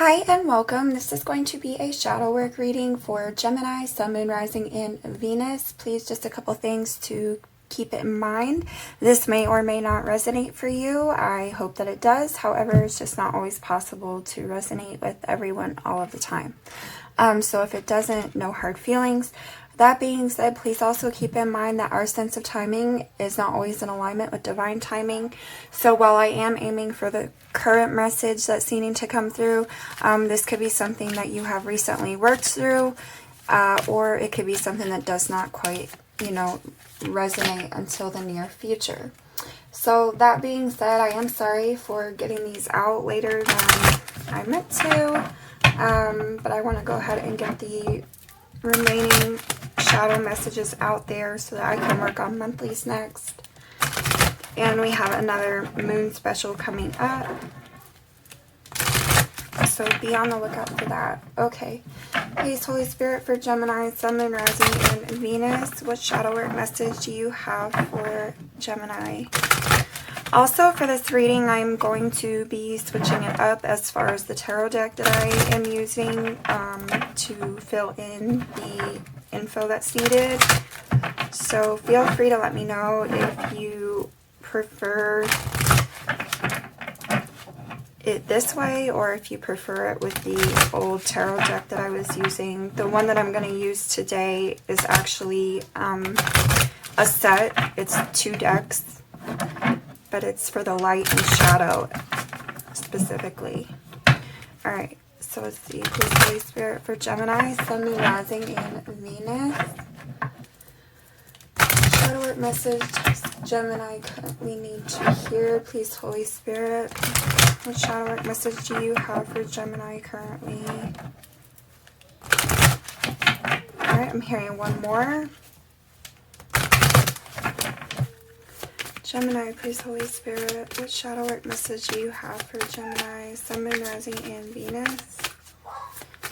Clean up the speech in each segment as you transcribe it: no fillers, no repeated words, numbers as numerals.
Hi and welcome. This is going to be a shadow work reading for Gemini, Sun, Moon, Rising, and Venus. Please, just a couple things to keep it in mind. This may or may not resonate for you. I hope that it does. However, it's just not always possible to resonate with everyone all of the time. So if it doesn't, no hard feelings. That being said, please also keep in mind that our sense of timing is not always in alignment with divine timing. So while I am aiming for the current message that's needing to come through, this could be something that you have recently worked through, or it could be something that does not quite, resonate until the near future. So that being said, I am sorry for getting these out later than I meant to, but I want to go ahead and get the remaining shadow messages out there so that I can work on monthlies next. And we have another moon special coming up, so be on the lookout for that. Okay, please, Holy Spirit, for Gemini, Sun, Moon, Rising, and Venus, what shadow work message do you have for Gemini? Also, for this reading, I'm going to be switching it up as far as the tarot deck that I am using to fill in the info that's needed. So feel free to let me know if you prefer it this way or if you prefer it with the old tarot deck that I was using. The one that I'm going to use today is actually a set. It's 2 decks, but it's for the light and shadow specifically. Alright, so let's see. Please, Holy Spirit, for Gemini, Sun, Moon, Rising, and Venus. Shadow work message Gemini currently need to hear. Please, Holy Spirit, what shadow work message do you have for Gemini currently? Alright, I'm hearing one more. Gemini, please, Holy Spirit, what shadow work message do you have for Gemini, Sun, Moon, Rising, and Venus?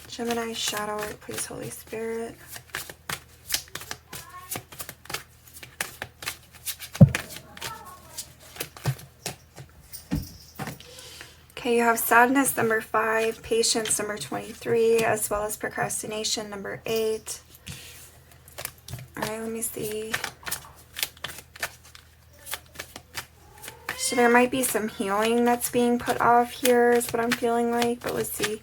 Gemini, shadow work, please, Holy Spirit. Okay, you have sadness, number 5, patience, number 23, as well as procrastination, number 8. Alright, let me see. So there might be some healing that's being put off here is what I'm feeling like. But let's see.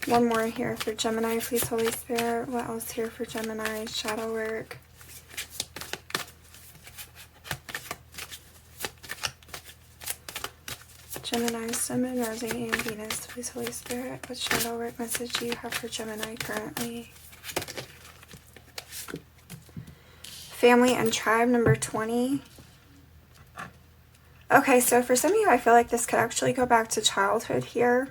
One more here for Gemini, please, Holy Spirit. What else here for Gemini? Shadow work. Gemini, Sun, Moon, Rising, and Venus. Please, Holy Spirit. What shadow work message do you have for Gemini currently? Family and tribe, number 20. Okay, so for some of you, I feel like this could actually go back to childhood here.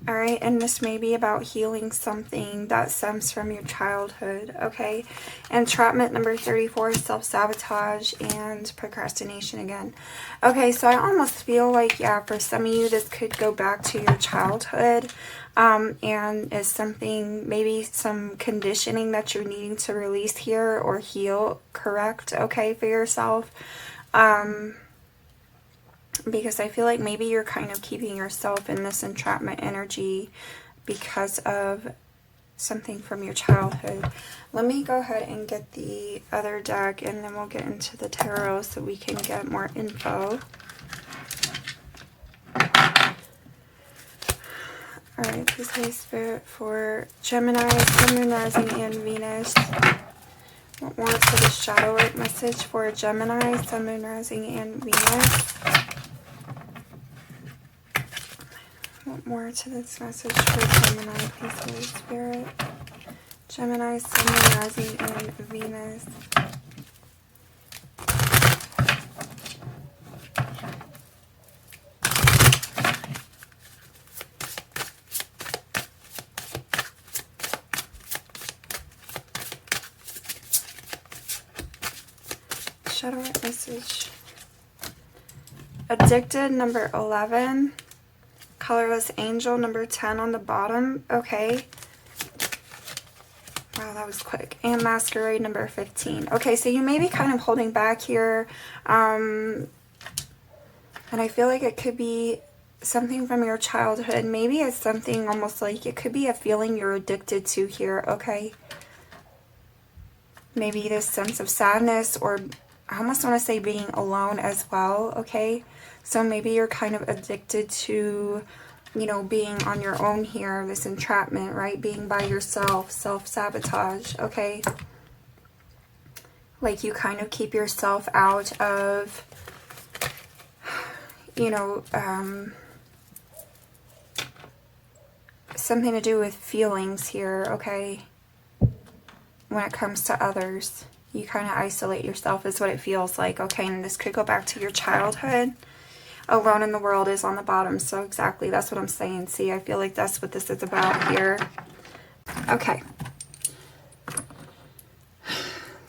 Alright, and this may be about healing something that stems from your childhood, okay? Entrapment, number 34, self-sabotage, and procrastination again. Okay, so I almost feel like, yeah, for some of you, this could go back to your childhood, and is something, maybe some conditioning that you're needing to release here or heal, correct, okay, for yourself. Because I feel like maybe you're kind of keeping yourself in this entrapment energy because of something from your childhood. Let me go ahead and get the other deck and then we'll get into the tarot so we can get more info. Alright, please, Holy Spirit, for Gemini, Sun, Moon, Rising, and Venus. What more for the shadow work message for Gemini, Sun, Moon, Rising, and Venus? What more to this message for Gemini, please, Holy Spirit? Gemini, Sun, Moon, Rising, and Venus. Shadow work message. Addicted, number 11. Colorless Angel, number 10 on the bottom. Okay. Wow, that was quick. And Masquerade, number 15. Okay, so you may be kind of holding back here. And I feel like it could be something from your childhood. Maybe it's something almost like, it could be a feeling you're addicted to here, okay? Maybe this sense of sadness, or I almost want to say being alone as well, okay? So maybe you're kind of addicted to, you know, being on your own here, this entrapment, right? Being by yourself, self-sabotage, okay? Like you kind of keep yourself out of, you know, something to do with feelings here, okay? When it comes to others, you kind of isolate yourself is what it feels like, okay? And this could go back to your childhood. Alone in the world is on the bottom, so exactly, that's what I'm saying. See, I feel like that's what this is about here. Okay.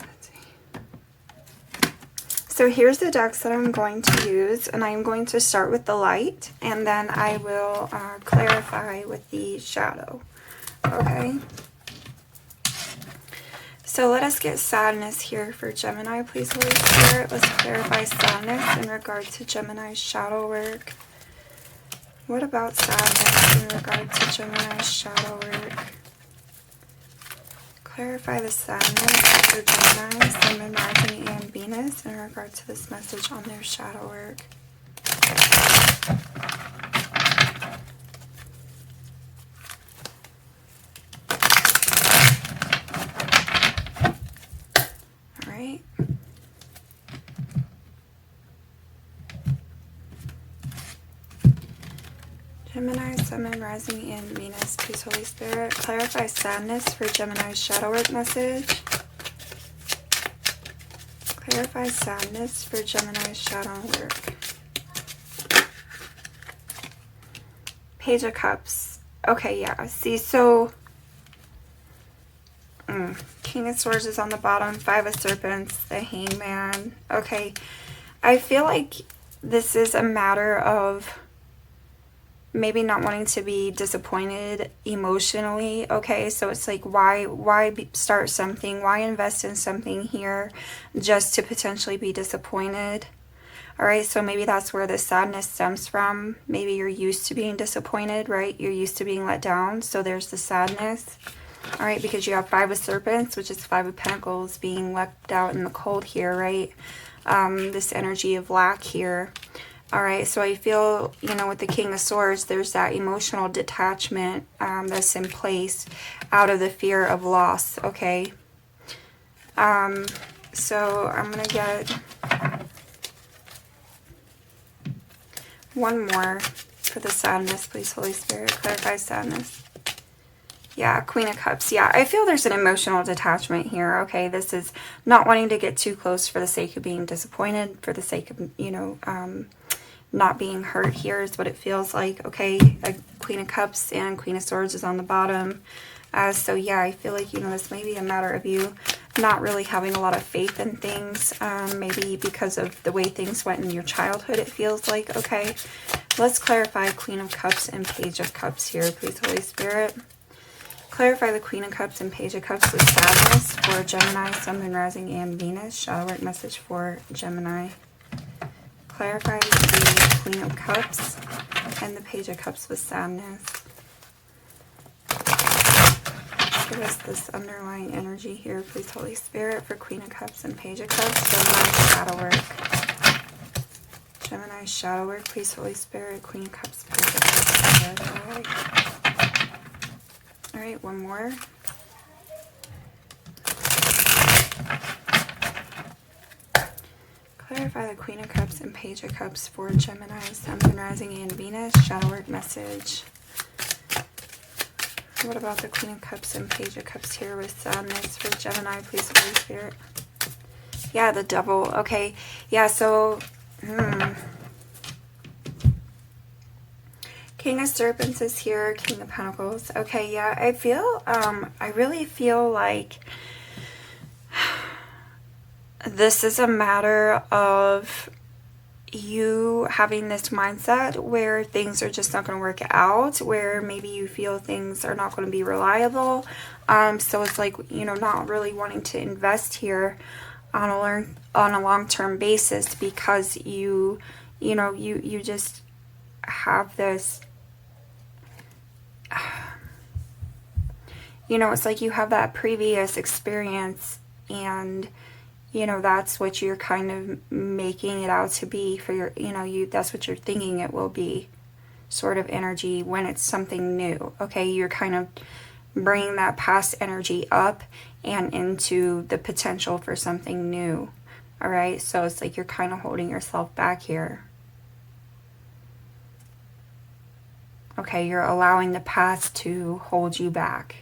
Let's see. So here's the decks that I'm going to use, and I'm going to start with the light, and then I will clarify with the shadow, okay? So let us get sadness here for Gemini, please, Holy Spirit. Let's clarify sadness in regard to Gemini's shadow work. What about sadness in regard to Gemini's shadow work? Clarify the sadness for Gemini, Sun, Moon, Rising, and Venus in regard to this message on their shadow work. Gemini, Sun, Moon, Rising, and Venus, please, Holy Spirit. Clarify sadness for Gemini's shadow work message. Clarify sadness for Gemini's shadow work. Page of Cups. Okay, yeah. See, so King of Swords is on the bottom. Five of Serpents, the Hangman. Okay, I feel like this is a matter of maybe not wanting to be disappointed emotionally, okay? So it's like, why start something? Why invest in something here just to potentially be disappointed? All right, so maybe that's where the sadness stems from. Maybe you're used to being disappointed, right? You're used to being let down, so there's the sadness. All right, because you have Five of Serpents, which is Five of Pentacles, being left out in the cold here, right? This energy of lack here. All right, so I feel, you know, with the King of Swords, there's that emotional detachment that's in place out of the fear of loss, okay? So I'm going to get one more for the sadness, please, Holy Spirit. Clarify sadness. Yeah, Queen of Cups. Yeah, I feel there's an emotional detachment here, okay? This is not wanting to get too close for the sake of being disappointed, for the sake of, you know, not being hurt here is what it feels like, okay? A Queen of Cups and Queen of Swords is on the bottom. So yeah, I feel like, you know, this may be a matter of you not really having a lot of faith in things, maybe because of the way things went in your childhood, it feels like, okay? Let's clarify Queen of Cups and Page of Cups here, please, Holy Spirit. Clarify the Queen of Cups and Page of Cups with sadness for Gemini, Sun, Moon, Rising, and Venus. Shadow work message for Gemini. Clarify the Queen of Cups and the Page of Cups with sadness. Give us this underlying energy here, please, Holy Spirit, for Queen of Cups and Page of Cups. Gemini's shadow work. Gemini's shadow work, please, Holy Spirit. Queen of Cups, Page of Cups. All right, one more. Clarify the Queen of Cups and Page of Cups for Gemini, Sun, Moon, Rising, and Venus. Shadow work message. What about the Queen of Cups and Page of Cups here with sadness for Gemini, please, Holy Spirit? Yeah, the Devil. Okay. Yeah, so... King of Serpents is here. King of Pentacles. Okay, yeah, I feel... I really feel like... this is a matter of you having this mindset where things are just not going to work out, where maybe you feel things are not going to be reliable. So it's like, you know, not really wanting to invest here on a long-term basis because you just have this, you know, it's like you have that previous experience, and you know, that's what you're kind of making it out to be for your, you know, that's what you're thinking it will be, sort of energy when it's something new. Okay, you're kind of bringing that past energy up and into the potential for something new. All right, so it's like you're kind of holding yourself back here. Okay, you're allowing the past to hold you back.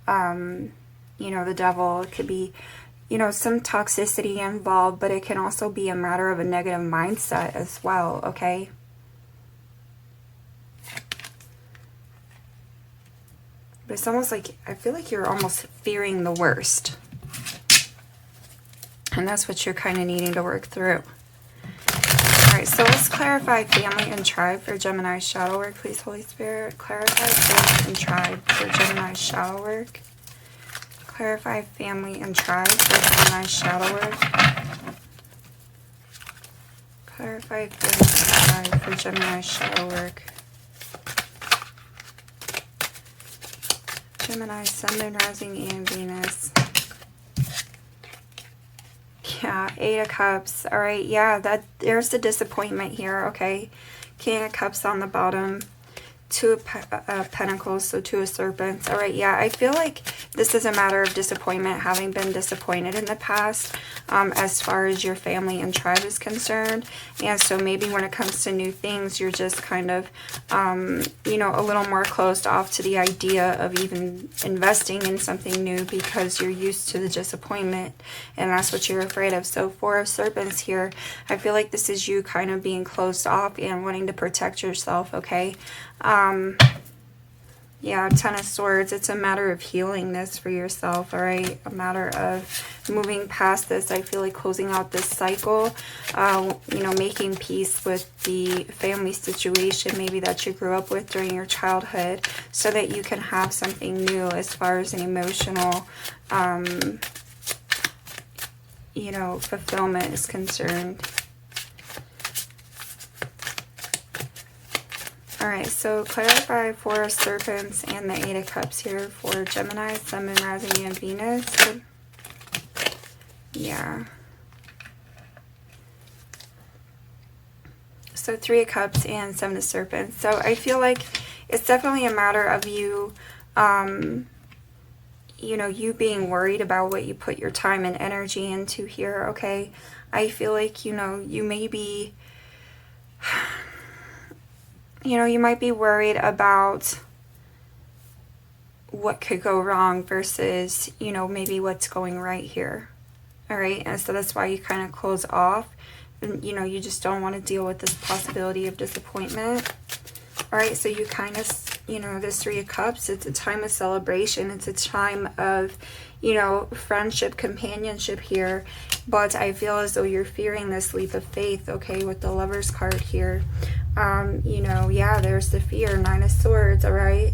You know, the devil, it could be, you know, some toxicity involved, but it can also be a matter of a negative mindset as well, okay? But it's almost like, I feel like you're almost fearing the worst. And that's what you're kind of needing to work through. Alright, so let's clarify family and tribe for Gemini shadow work. Please, Holy Spirit, clarify family and tribe for Gemini shadow work. Clarify family and tribe for Gemini shadow work. Clarify family and tribe for Gemini shadow work. Gemini, Sun, Moon, Rising, and Venus. Yeah, 8 of Cups. All right, yeah, there's the disappointment here, okay? King of Cups on the bottom. 2 of Pentacles, so 2 of Serpents. All right, yeah, I feel like this is a matter of disappointment, having been disappointed in the past as far as your family and tribe is concerned. And so maybe when it comes to new things, you're just kind of, you know, a little more closed off to the idea of even investing in something new because you're used to the disappointment and that's what you're afraid of. So 4 of Serpents here, I feel like this is you kind of being closed off and wanting to protect yourself, okay? Yeah, 10 of Swords, it's a matter of healing this for yourself, all right? A matter of moving past this. I feel like closing out this cycle, you know, making peace with the family situation maybe that you grew up with during your childhood so that you can have something new as far as an emotional, you know, fulfillment is concerned. Alright, so clarify 4 of Serpents and the 8 of Cups here for Gemini, Sun, Moon, Rising, and Venus. Yeah. So 3 of Cups and 7 of Serpents. So I feel like it's definitely a matter of you, you know, you being worried about what you put your time and energy into here, okay? I feel like, you know, you may be... You know, you might be worried about what could go wrong versus, you know, maybe what's going right here. All right. And so that's why you kind of close off. And, you know, you just don't want to deal with this possibility of disappointment. All right. So you kind of, you know, this 3 of Cups, it's a time of celebration. It's a time of, you know, friendship, companionship here. But I feel as though you're fearing this leap of faith, okay, with the Lover's card here. You know, yeah, there's the fear, 9 of Swords, all right?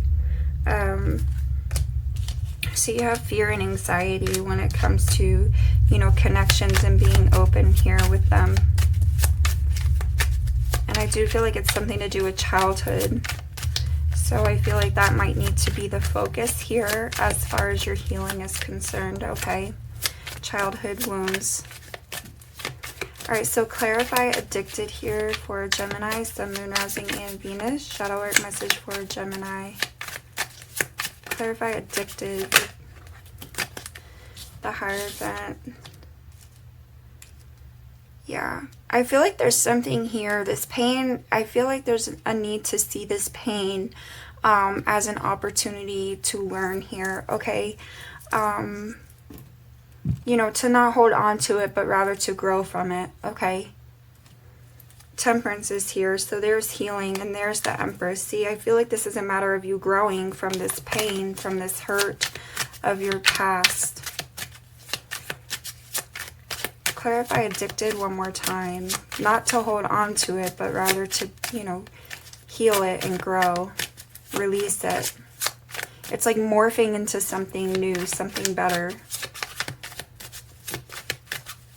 So you have fear and anxiety when it comes to, you know, connections and being open here with them. And I do feel like it's something to do with childhood. So I feel like that might need to be the focus here as far as your healing is concerned, okay? Childhood wounds. Alright, so clarify addicted here for Gemini, Sun, Moon, Rising, and Venus. Shadow work message for Gemini. Clarify addicted. The Hierophant. Yeah. I feel like there's something here. This pain, I feel like there's a need to see this pain as an opportunity to learn here, okay? You know, to not hold on to it, but rather to grow from it, okay? Temperance is here, so there's healing, and there's the Empress. See, I feel like this is a matter of you growing from this pain, from this hurt of your past. Clarify addicted one more time. Not to hold on to it, but rather to, you know, heal it and grow. Release it. It's like morphing into something new, something better.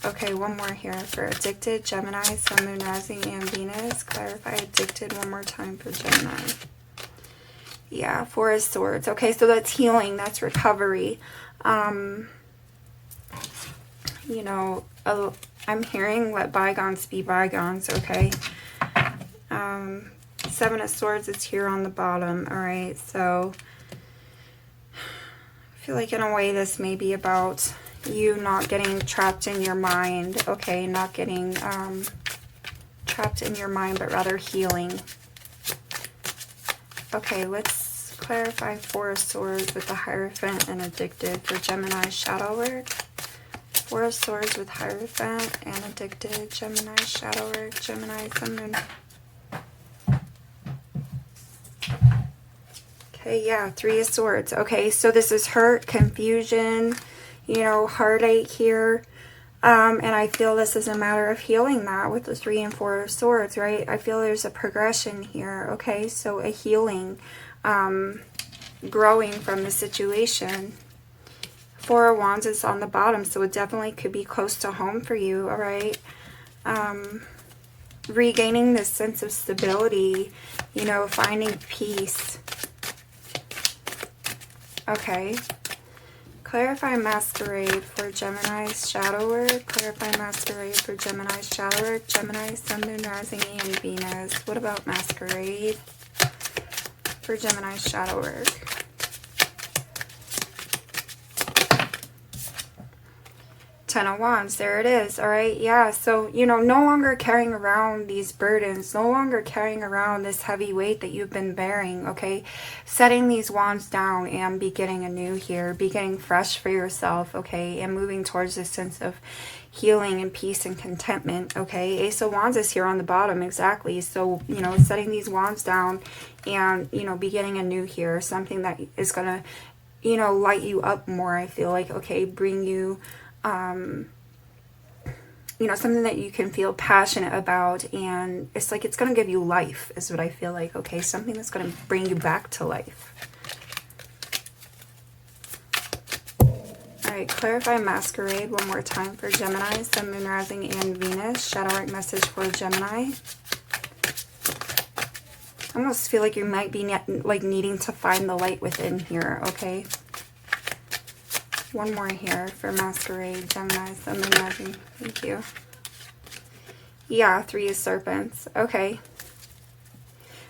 Okay, one more here for addicted, Gemini, Sun, Moon, Rising, and Venus. Clarify addicted one more time for Gemini. Yeah, Four of Swords. Okay, so that's healing. That's recovery. You know, I'm hearing let bygones be bygones, okay? Seven of Swords is here on the bottom, all right? So I feel like in a way this may be about you not getting trapped in your mind, okay? Not getting trapped in your mind, but rather healing. Okay, let's clarify Four of Swords with the Hierophant and addicted for Gemini shadow work. Four of Swords with Hierophant and addicted, Gemini shadow work, Gemini, Sun, Moon. Okay, yeah, Three of Swords. Okay, so this is hurt, confusion, you know, heartache here. And I feel this is a matter of healing that with the Three and Four of Swords, right? I feel there's a progression here, okay? So a healing, growing from the situation. Four of Wands is on the bottom, so it definitely could be close to home for you, all right? Regaining this sense of stability, you know, finding peace. Okay. Clarify Masquerade for Gemini's shadow work. Clarify Masquerade for Gemini's shadow work. Gemini, Sun, Moon, Rising, and Venus. What about Masquerade for Gemini's shadow work? Ten of Wands, there it is. All right, yeah, so you know, no longer carrying around these burdens, no longer carrying around this heavy weight that you've been bearing. Okay, setting these wands down and beginning anew here, beginning fresh for yourself. Okay, and moving towards this sense of healing and peace and contentment. Okay, Ace of Wands is here on the bottom, exactly. So you know, setting these wands down and you know, beginning anew here, something that is gonna, you know, light you up more. I feel like, okay, bring you you know, something that you can feel passionate about, and it's like it's going to give you life is what I feel like. Okay, something that's going to bring you back to life. All right, clarify Masquerade one more time for Gemini, Sun, Moon, Rising, and Venus. Shadow work message for Gemini. I almost feel like you might be like needing to find the light within here. Okay. One more here for Masquerade, Gemini, Sun, Moon, Rising. Thank you. Yeah, Three of Serpents. Okay.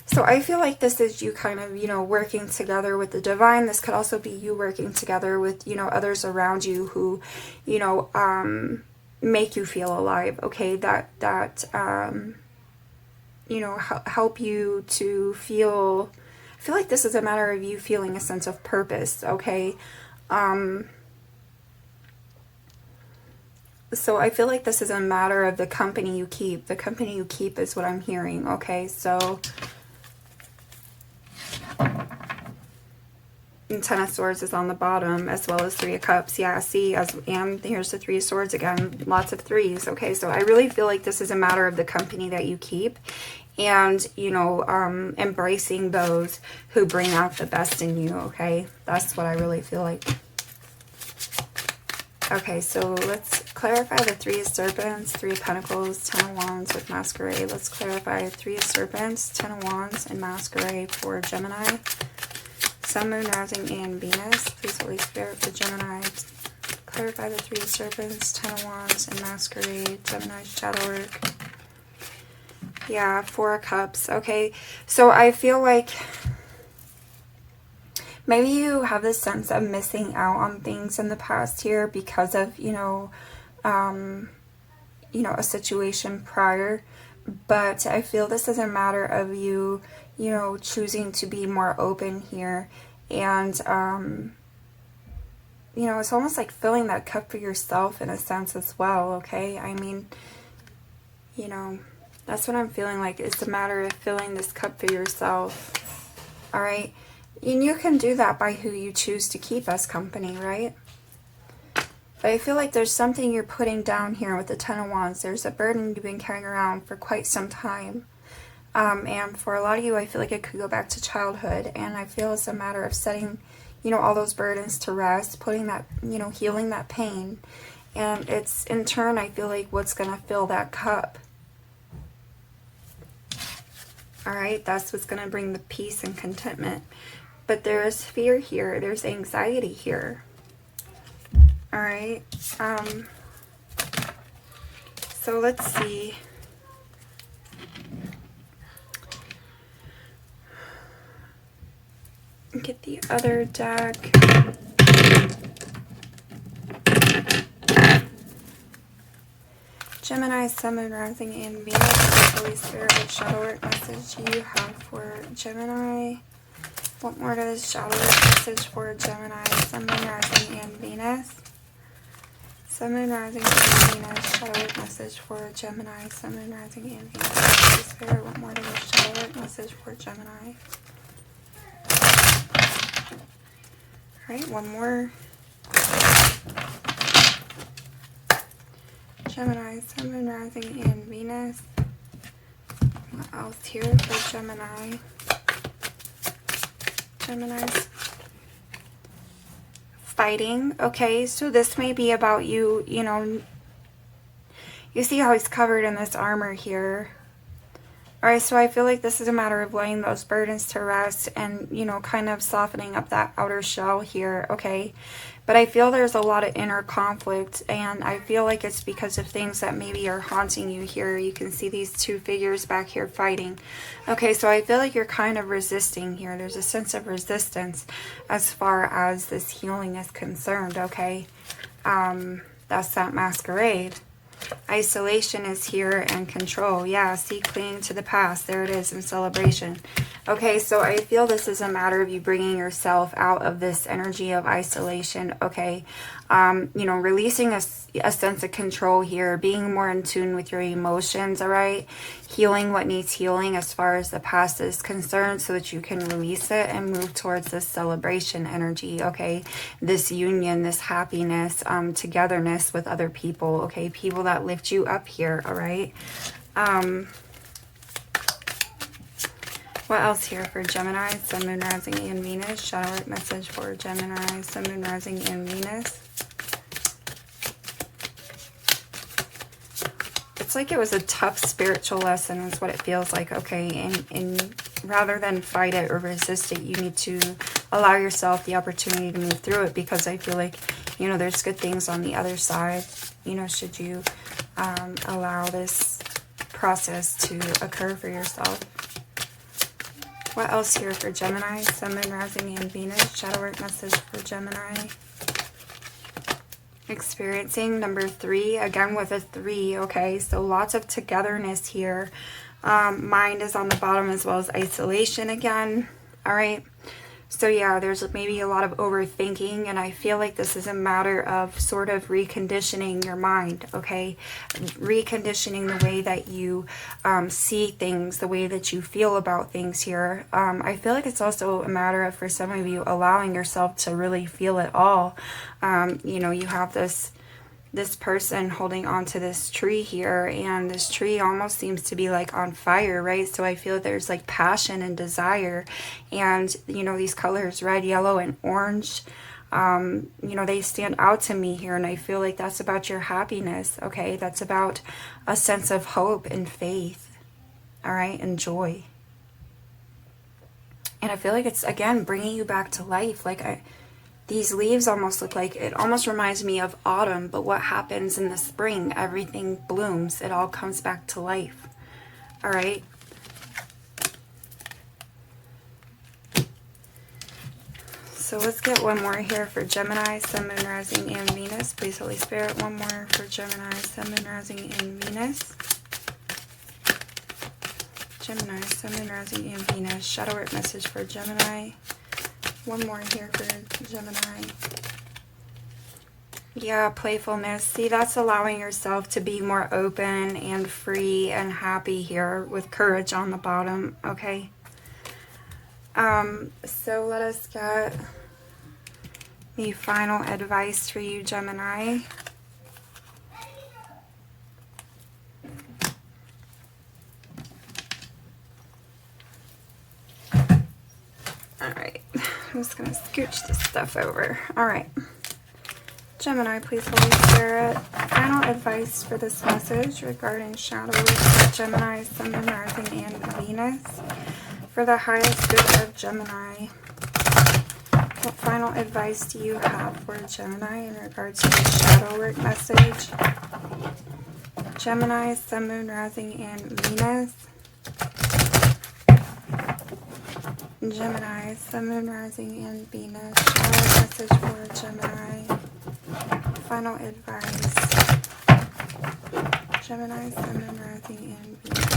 So I feel like this is you kind of, you know, working together with the divine. This could also be you working together with, you know, others around you who, you know, make you feel alive. Okay. That you know, help you to feel, I feel like this is a matter of you feeling a sense of purpose. Okay. So I feel like this is a matter of the company you keep. The company you keep is what I'm hearing, okay? So, and Ten of Swords is on the bottom, as well as Three of Cups. Yeah, see, and here's the Three of Swords again. Lots of threes, okay? So I really feel like this is a matter of the company that you keep. And, you know, embracing those who bring out the best in you, okay? That's what I really feel like. Okay, so let's clarify the Three of Serpents, Three of Pentacles, Ten of Wands with Masquerade. Let's clarify Three of Serpents, Ten of Wands, and Masquerade for Gemini. Sun, Moon, Rising, and Venus. Please, Holy Spirit, for Gemini. Clarify the Three of Serpents, Ten of Wands, and Masquerade. Gemini's shadow work. Yeah, Four of Cups. Okay, so I feel like maybe you have this sense of missing out on things in the past here because of, you know, a situation prior. But I feel this is a matter of you, you know, choosing to be more open here. And, you know, it's almost like filling that cup for yourself in a sense as well, okay? I mean, you know, that's what I'm feeling like. It's a matter of filling this cup for yourself, all right? And you can do that by who you choose to keep as company, right? But I feel like there's something you're putting down here with the Ten of Wands. There's a burden you've been carrying around for quite some time. And for a lot of you, I feel like it could go back to childhood. And I feel it's a matter of setting, you know, all those burdens to rest, putting that, you know, healing that pain, And it's, in turn, I feel like what's going to fill that cup. Alright, that's what's going to bring the peace and contentment. But there is fear here. There's anxiety here. Alright. So let's see. Get the other deck. Gemini, Sun, Moon, Rising, and Venus. Holy Spirit, what shadow work message you have for Gemini? What more does shadow work message for Gemini, Sun, Moon, Rising, and Venus? Sun, Moon, Rising, and Venus. Shadow work message for Gemini, Sun, Moon, Rising, and Venus. Holy Spirit, what more does shadow work message for Gemini? Alright, one more. Gemini, Sun, Moon, Rising, and Venus. What else here for Gemini? Gemini's fighting. Okay, so this may be about you, you know, you see how he's covered in this armor here. Alright, so I feel like this is a matter of laying those burdens to rest and, you know, kind of softening up that outer shell here, okay? But I feel there's a lot of inner conflict, and I feel like it's because of things that maybe are haunting you here. You can see these two figures back here fighting. Okay, so I feel like you're kind of resisting here. There's a sense of resistance as far as this healing is concerned, okay? That's that masquerade. Isolation is here, and control. Yeah, see, clinging to the past. There it is in celebration. Okay, so I feel this is a matter of you bringing yourself out of this energy of isolation, okay? You know, releasing a sense of control here, being more in tune with your emotions, all right? Healing what needs healing as far as the past is concerned so that you can release it and move towards this celebration energy, okay? This union, this happiness, togetherness with other people, okay? People that lift you up here, all right? What else here for Gemini, Sun, Moon, Rising, and Venus? Shadow work message for Gemini, Sun, Moon, Rising, and Venus. It's like it was a tough spiritual lesson is what it feels like, okay? And rather than fight it or resist it, you need to allow yourself the opportunity to move through it, because I feel like, you know, there's good things on the other side, you know, should you allow this process to occur for yourself. What else here for Gemini, Sun, Moon, Rising, and Venus? Shadow work message for Gemini. Experiencing number 3, again with a 3, okay? So lots of togetherness here. Mind is on the bottom as well as isolation again, all right? So yeah, there's maybe a lot of overthinking, and I feel like this is a matter of sort of reconditioning your mind, okay? Reconditioning the way that you see things, the way that you feel about things here. I feel like it's also a matter of, for some of you, allowing yourself to really feel it all. You know, you have this person holding onto this tree here, and this tree almost seems to be like on fire, right? So I feel there's like passion and desire, and you know, these colors, red, yellow, and orange, you know, they stand out to me here, and I feel like that's about your happiness, okay? That's about a sense of hope and faith, all right, and joy. And I feel like it's, again, bringing you back to life. Like, these leaves almost look like, it almost reminds me of autumn, but what happens in the spring? Everything blooms. It all comes back to life. All right. So let's get one more here for Gemini, Sun, Moon, Rising, and Venus. Please, Holy Spirit, one more for Gemini, Sun, Moon, Rising, and Venus. Gemini, Sun, Moon, Rising, and Venus. Shadow work message for Gemini. One more here for Gemini. Yeah, playfulness. See, that's allowing yourself to be more open and free and happy here with courage on the bottom, okay? So let us get the final advice for you, Gemini. Alright, I'm just going to scooch this stuff over. Alright. Gemini, please, Holy Spirit, final advice for this message regarding shadow work for Gemini, Sun, Moon, Rising, and Venus. For the highest good of Gemini, what final advice do you have for Gemini in regards to the shadow work message? Gemini, Sun, Moon, Rising, and Venus. Gemini, Sun, Moon, Rising, and Venus. Shadow message for Gemini. Final advice. Gemini, Sun, Moon, Rising, and Venus.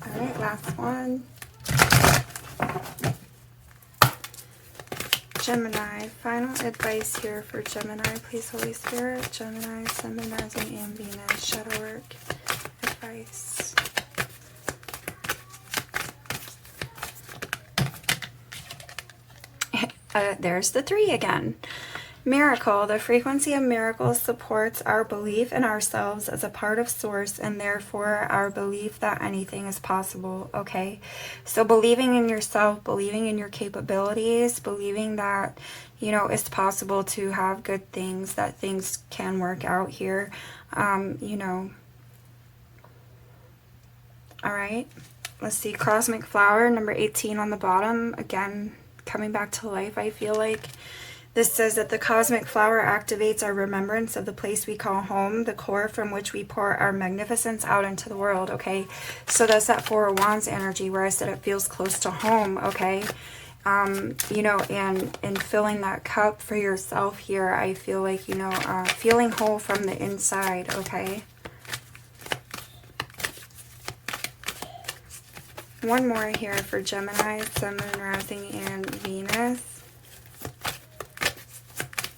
Alright, last one. Gemini, final advice here for Gemini, please, Holy Spirit. Gemini, Sun, Moon, Rising, and Venus. Shadow work advice. There's the 3 again. Miracle. The frequency of miracles supports our belief in ourselves as a part of source, and therefore our belief that anything is possible. Okay, so believing in yourself, believing in your capabilities, believing that, you know, it's possible to have good things, that things can work out here. You know, all right, let's see. Cosmic flower, number 18 on the bottom, again coming back to life. I feel like this says that the cosmic flower activates our remembrance of the place we call home, the core from which we pour our magnificence out into the world. Okay, so that's that 4 of Wands energy where I said it feels close to home. Okay, you know, and filling that cup for yourself here, I feel like, you know, feeling whole from the inside. Okay, one more here for Gemini, Sun, Moon, Rising, and Venus.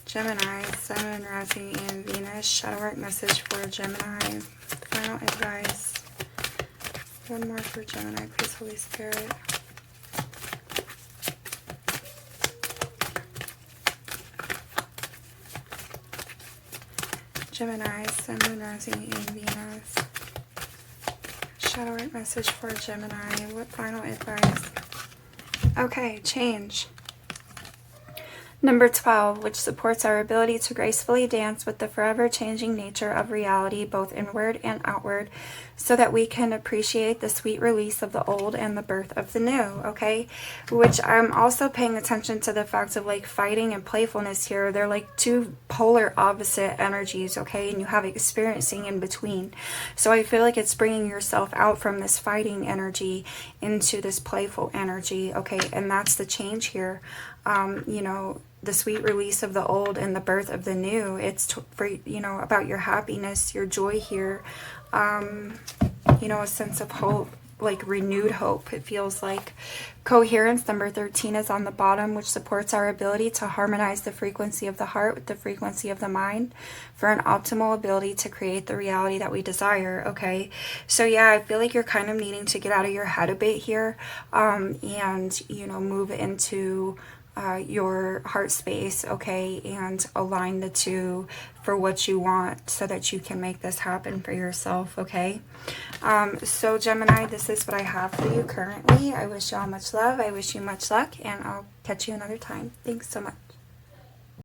Gemini, Sun, Moon, Rising, and Venus. Shadow work message for Gemini. Final advice. One more for Gemini, please, Holy Spirit. Gemini, Sun, Moon, Rising, and Venus. Shadow work message for Gemini. What final advice? Okay, change. Number 12, which supports our ability to gracefully dance with the forever changing nature of reality, both inward and outward, so that we can appreciate the sweet release of the old and the birth of the new. Okay, which I'm also paying attention to the fact of like fighting and playfulness here. They're like 2 polar opposite energies. Okay, and you have experiencing in between. So I feel like it's bringing yourself out from this fighting energy into this playful energy. Okay, and that's the change here. You know, the sweet release of the old and the birth of the new. It's for, you know, about your happiness, your joy here. You know, a sense of hope, like renewed hope. It feels like coherence. Number 13 is on the bottom, which supports our ability to harmonize the frequency of the heart with the frequency of the mind for an optimal ability to create the reality that we desire. Okay, so yeah, I feel like you're kind of needing to get out of your head a bit here, and, you know, move into your heart space, okay, and align the 2 for what you want so that you can make this happen for yourself. Okay, so Gemini, this is what I have for you currently. I wish you all much love. I wish you much luck, and I'll catch you another time. Thanks so much.